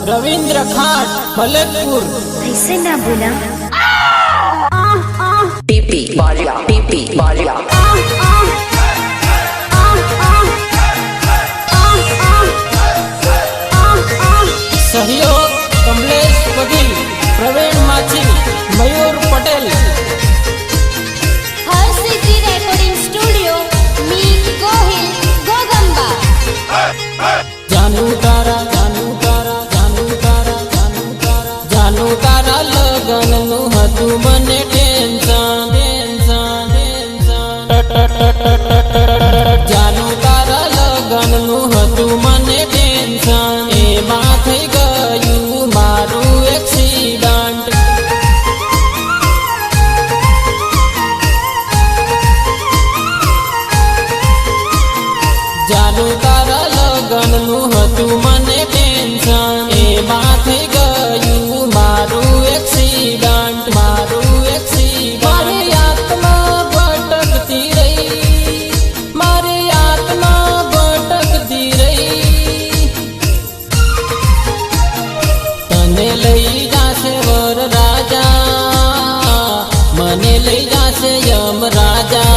रविंद्र खाट मलकपुर। ऐसे ना बोला। टीपी बारिया सहयोग कमलेश बघेल, प्रवीण माछी, मयूर पटेल। हर सिटी रेकॉर्डिंग स्टूडियो मी गोहिल गोगंबा। जानू तारा जानू तारा जानू तारा जानू तारा जानू तारा लगन नु हतु मने टेंशन टेंशन टेंशन। जानू तारा लगन नु हतु मने टेंशन। एमा થઈ ગયું મારું એક્સિડન્ટ। जानू तारा लगन नु हतु मने टेंशन। एमा થઈ ગયું મારું એક્સિડન્ટ મારું એક્સિડન્ટ। મારી આત્મા ભટકતી રહી મારી આત્મા ભટકતી રહી। તને લઈ જાશે વર રાજા મને લઈ જાશે યમ રાજા।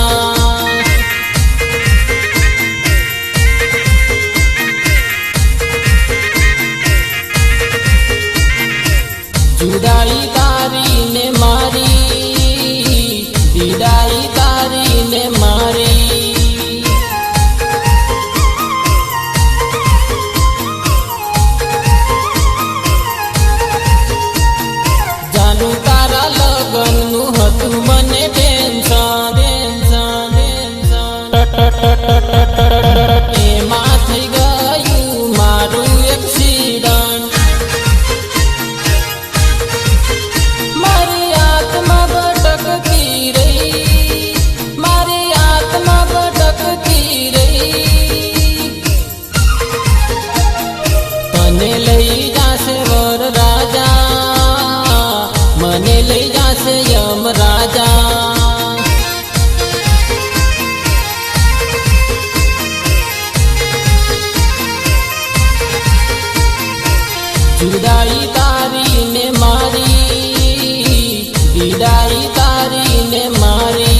जुदाई तारी ने मारी विदाई तारी ने मारी। जानू तारा लगन नु हतु मने टेंशन टेंशन टेंशन। एमा થઈ ગયું મારું એક્સિડન્ટ। મને લઈ જાશે વર રાજા મને લઈ જાશે યમ રાજા। जुदाई तारी ने मारी विदाई तारी ने मारी।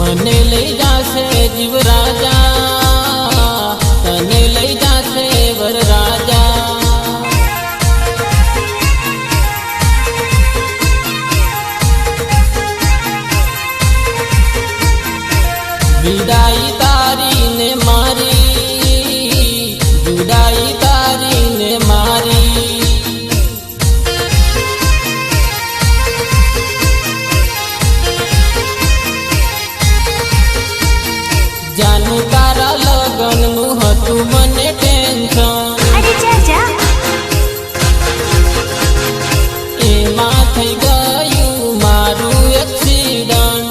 મને લઈ જાશે જીવ રાજા તને લઈ જાશે વર રાજા। વિદાઈ તારી ને મારી જુદાઈ તારી ને મારી। जानू तारा लगन नु हतु मने टेंशन। अरे चाचा एमा થઈ ગયું મારું એક્સિડન્ટ।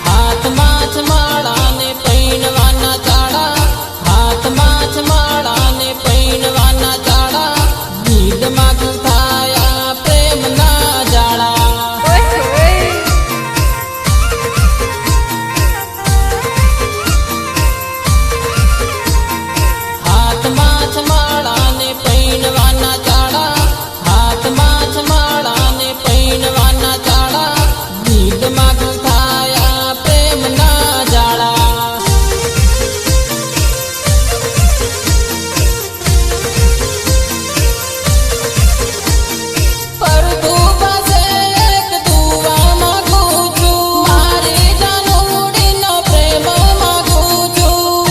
હાથમાં છમાળાને પૈણવાના ચાળા, હાથમાં છમાળાને પૈણવાના ચાળા, ગીધમાં ગુંથાયા પ્રેમના જાળા. હાથમાં છમાળાને પૈણવાના ચાળા, હાથમાં છમાળાને પૈણવાના ચાળા, ગીધમાં ગુંથાયા પ્રેમના જાળા. પરતું પાસે એક દુઆ માંગું છું, મારી જાનુડીનો પ્રેમ માંગું છું.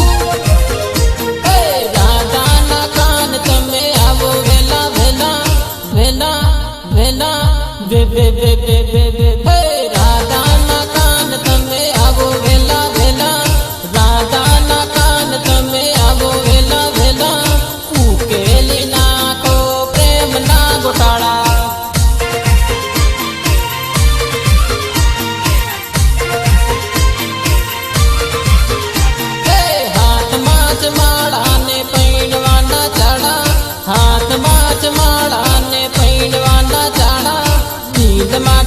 હે રાધાના કાન તમે આવો વેલા વેલા વેલા વેલા way way way way way way. હે રાધાના કાન તમે આવો વેલા વેલા, રાધાના કાન તમે આવો વેલા વેલા, ઉકેલી નાખો પ્રેમના ગોટાળા. હે હાથમાં છમાળાને પૈણવાના ચાળા, હાથમાં છમાળાને પૈણવાના ચાળા, ગીધમાં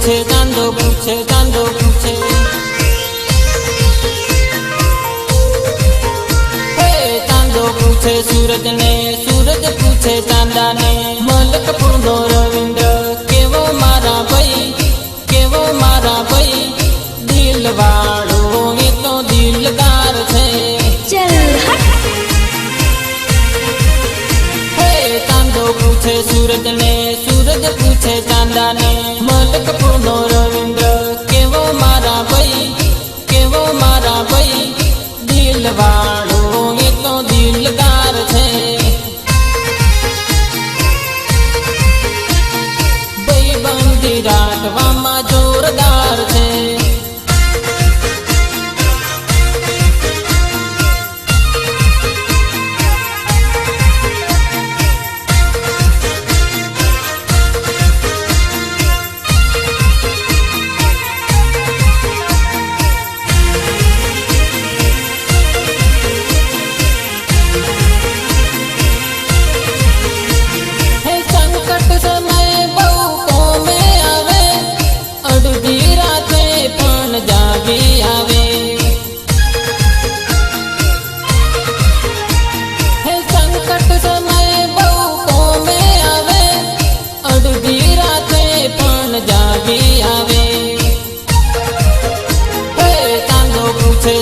પૂછે ચાંદો પૂછે ચાંદો પૂછે હે ચાંદો પૂછે સૂરજ ને સૂરજ પૂછે ચાંદા ને મલકપુરનો રવિન્દ્ર કેવો મારા ભાઈ દિલવાળો એ તો દિલદાર છે ચલ હટ. હે ચાંદો પૂછે સૂરજ ને સૂરજ પૂછે ચાંદા ને મલકપુરનો રવિન્દ્ર કેવો મારા ભાઈ દિલવાળો એ તો દિલદાર છે ભાઈબંધી રાખવામાં જોરદાર છે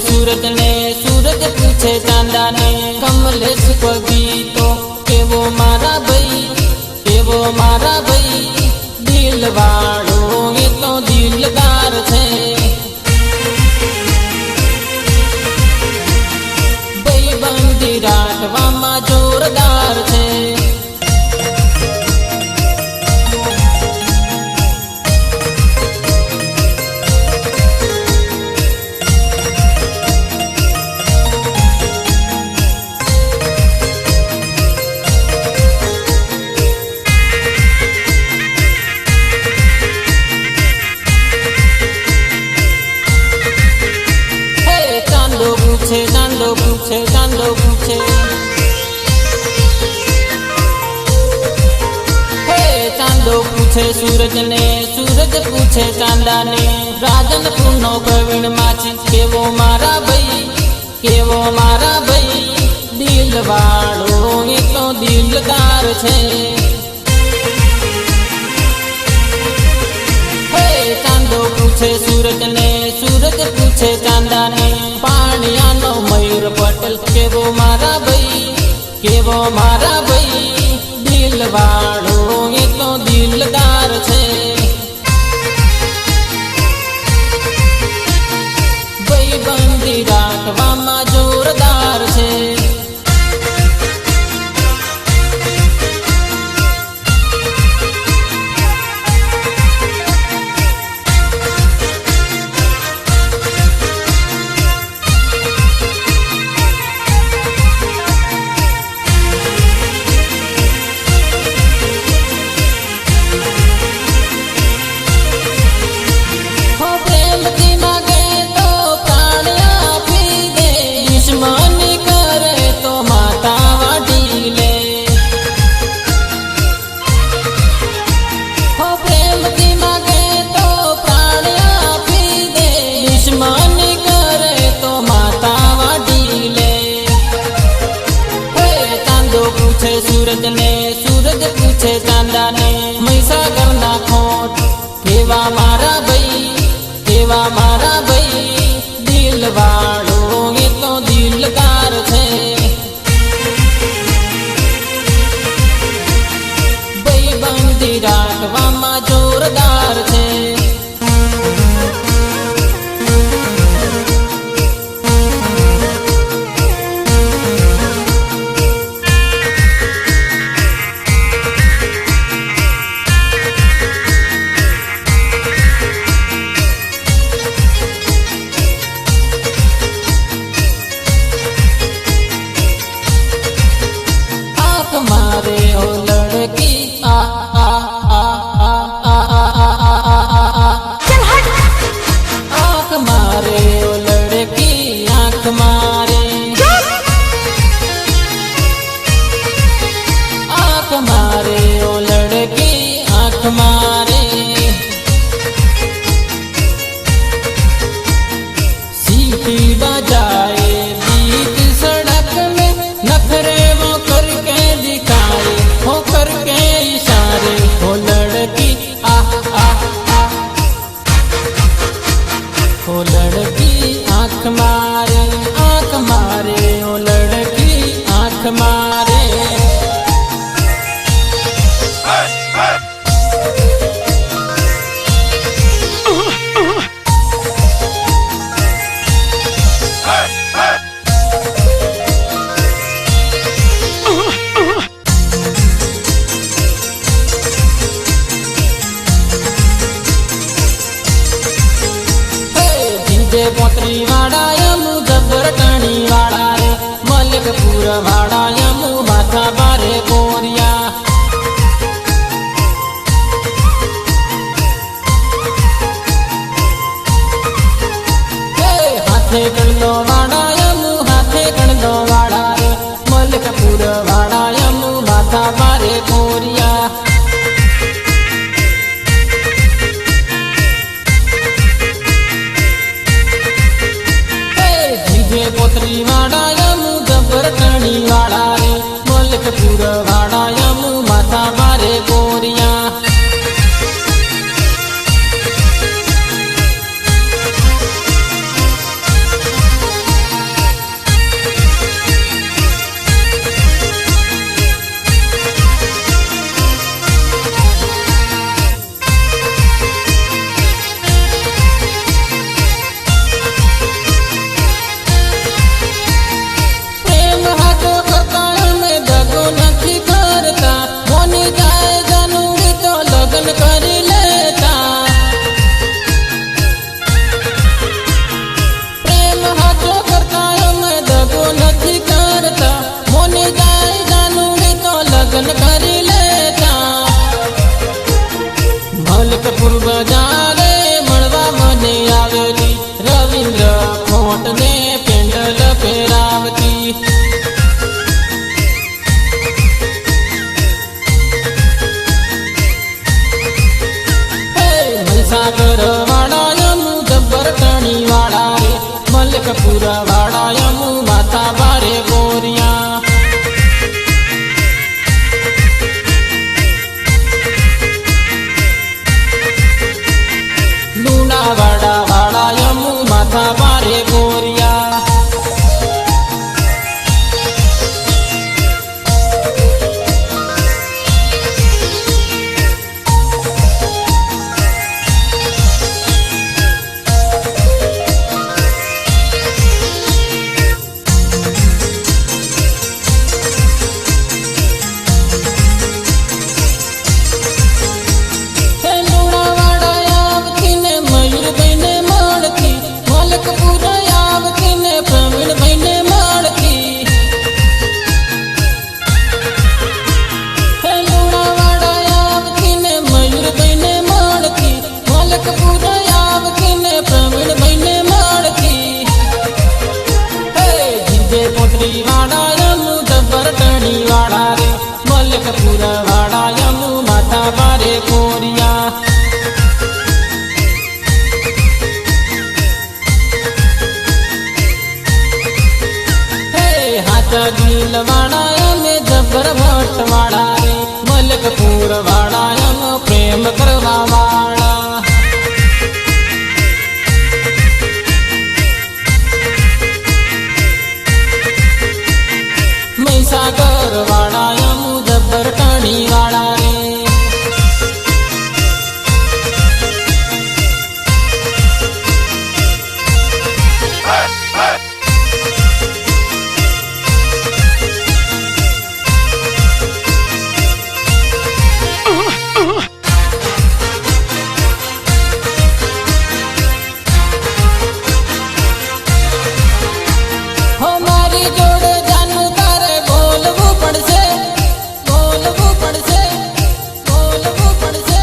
सूरज ने सूरज पूछे चांदा ने कमलेश पगीतो केवो मारा भाई दिलवाड़ो ये तो दिलदार छे भाईबंधी राखवामां जोरदार छे चांदो पूछे हे चांदो पूछे सूरज ने सूरज पूछे चांदा ने राजनपुरनो प्रवीण माची केवो मारा भाई दिलवाड़ो ये तो दिलदार छे हे चांदो पूछे सूरज ने सूरज पूछे चांदा ने पाणियानो मयूर पटेल केवो मारा भाई दिलवाड़ो ये तो दिलदार छे भाईबंधी राखवामां जोरदार छे सूरज ने सूरज पूछे चांदा ने महीसागर ना खोट केवा मारा भाई दिलवाड़ो ये तो दिलदार छे भाईबंधी राखवामां जोरदार छे मारे ओ लड़की आ आ आ आ आ आ आ જીજે પોતરી વાળા યમુ જબર ટણી વાળા રે મલકપુર વાળા યમુ માથા બારે કોરિયા હાથે ગણલો વાળા યમુ હાથે ગણલો વાળા રે મલકપુર વાળા યમુ માથા બારે કોરિયા જીજે પોતરી વાળા યમુ જબર ટણી વાળા રે મલકપુર વાળા યમુ માથા બારે કોરિયા મલકપુર બજારે મળવા મને આવેલી રવિન્દ્ર ખોટ ને પેન્ડલ પહેરાવતી મહીસાગર વાળા યમુ જબર ટણી વાળા રે મલકપુર વાળા યમુ માથા બારે ગોરિયા લુણાવાડા વાળા યમુ માથા બારે ગોરિયા વાળા યમુ જબર ટણી વાળા રે મલકપુર વાળા યમુ માથા બારે કોરિયા હાથ ગીલ વાળા યમે જબર ભટ્ટ વાળા રે મલકપુર વાળા યમ પ્રેમ કરવા વાળા મહીસાગર વાળા યમુ જબર ટણી વાળા રે મારી જોડે જાનું તારે બોલવું પડશે બોલવું પડશે બોલવું પડશે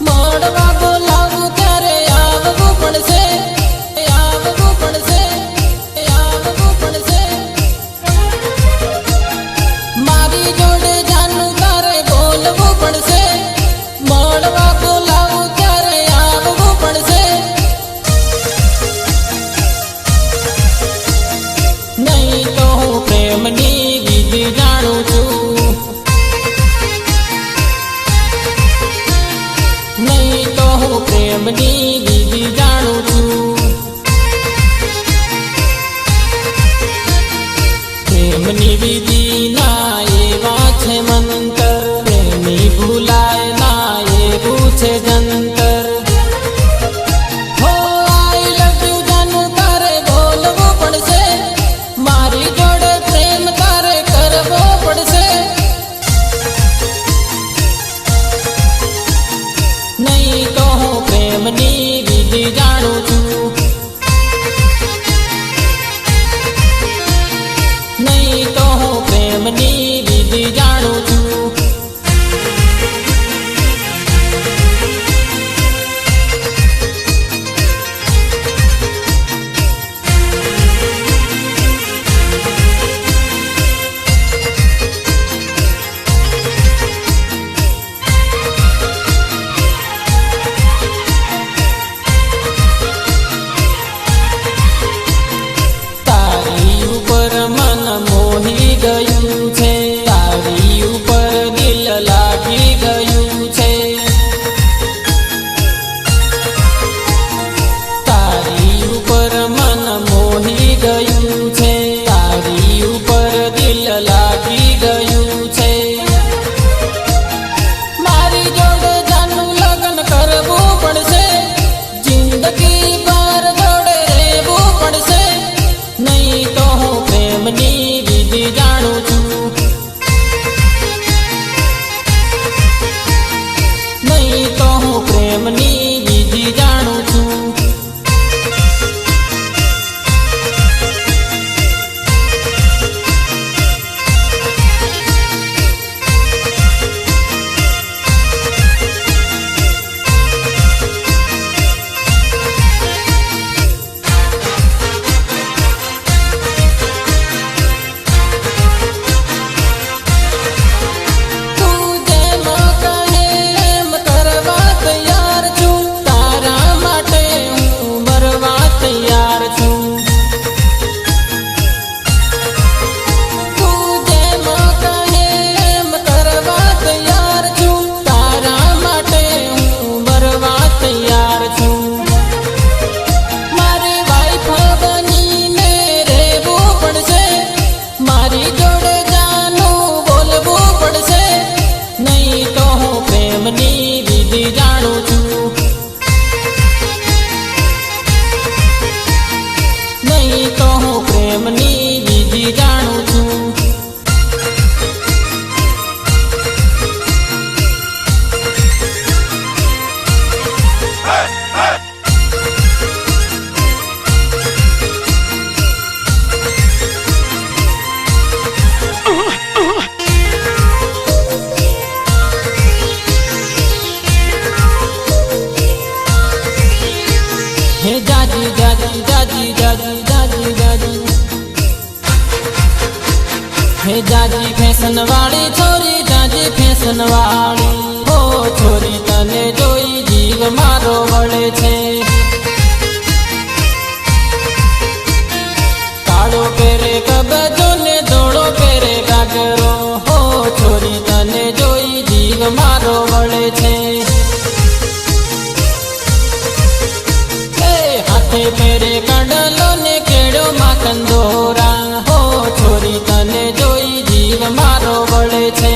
મળવા બોલાવું ત્યારે આવવું પડશે આવવું પડશે આવવું પડશે મારી જોડે જાનું તારે બોલવું પડશે મળવા બોલાવું ત્યારે આવવું પડશે નહીં તો હું પ્રેમની વિધિ જાણું છું નહીં તો હું પ્રેમની વિધિ જાણું છું પ્રેમની વિધિ ના એવા છે મંતર પ્રેમી ભૂલાય ના એવું છે જંતર હો આઈ લવ યુ જાનું તારે બોલવું પડશે મારી જોડે પ્રેમ તારે કરવો પડશે નહીં તો હું પ્રેમની વિધિ જાણું છું ફેશન વાળી છોરી જાજી ફેશન વાળી હો છોરી તને જોઈ જીવ મારો વળે છે કાળો પહેરે કબજો ને ધોળો પહેરે ગાગરો હો છોરી તને જોઈ જીવ મારો વળે છે હાથે પહેરે કંડલો ને કેળો માં કંદોરા હો છોરી તને જોઈ જીવ મારો વળે છે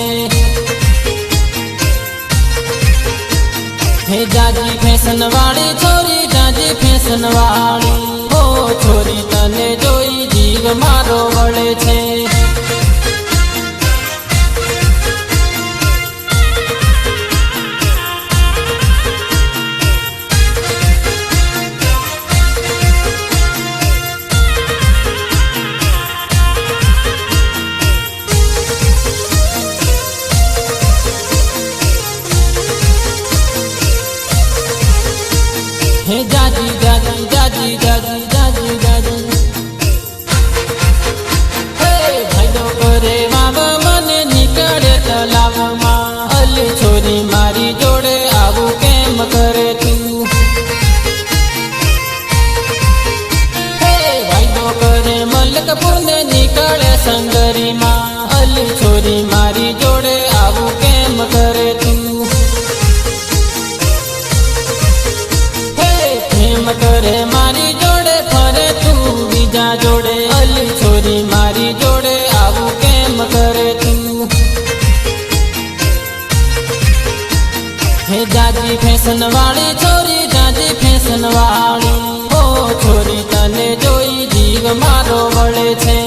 હે જાજી ફેશન વાળી છોરી જાજી ફેશન વાળી હો છોરી તને જોઈ જીવ મારો વળે છે હે જાજી જાજી જાજી જાજી જાજી જાજી હે ભાઈડો કરે વાવ મને નીકળે તલાવમાં અલ છોરી મારી જોડે આવું કેમ કરે તું હે ભાઈડો કરે મલકપુર ને નીકળે સંગરીમાં અલ છોરી મારી જોડે આવું કેમ કરે તું કરે મારી જોડે ફરે તું બીજા જોડે અલ છોરી મારી જોડે આવું કેમ કરે તું હે જાજી ફેશન વાળી છોરી જાજી ફેશન વાળી હો છોરી તને જોઈ જીવ મારો વળે છે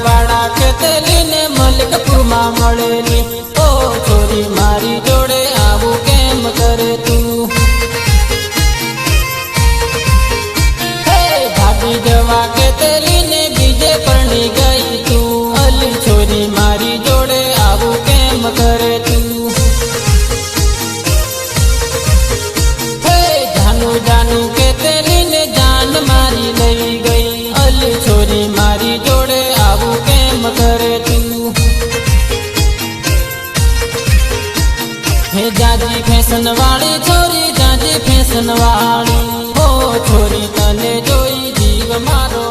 વાળા કેતલી ને મલકપુરમાં મળેલી ઓ છોરી મારી જોડે આવું કેમ કરે તું હે ભાગી જવા કેતલી ને બીજે પરણી ગઈ તું અલ છોરી મારી જોડે આવું કેમ કરે તું હે જાનું જાનું કેતલી ને જાન મારી લઈ ગઈ અલ છોરી મારી જોડે આવું કેમ કરે તું હે જાજી ફેશન વાળી છોરી જાજી ફેશન વાળી હો છોરી તને જોઈ જીવ મારો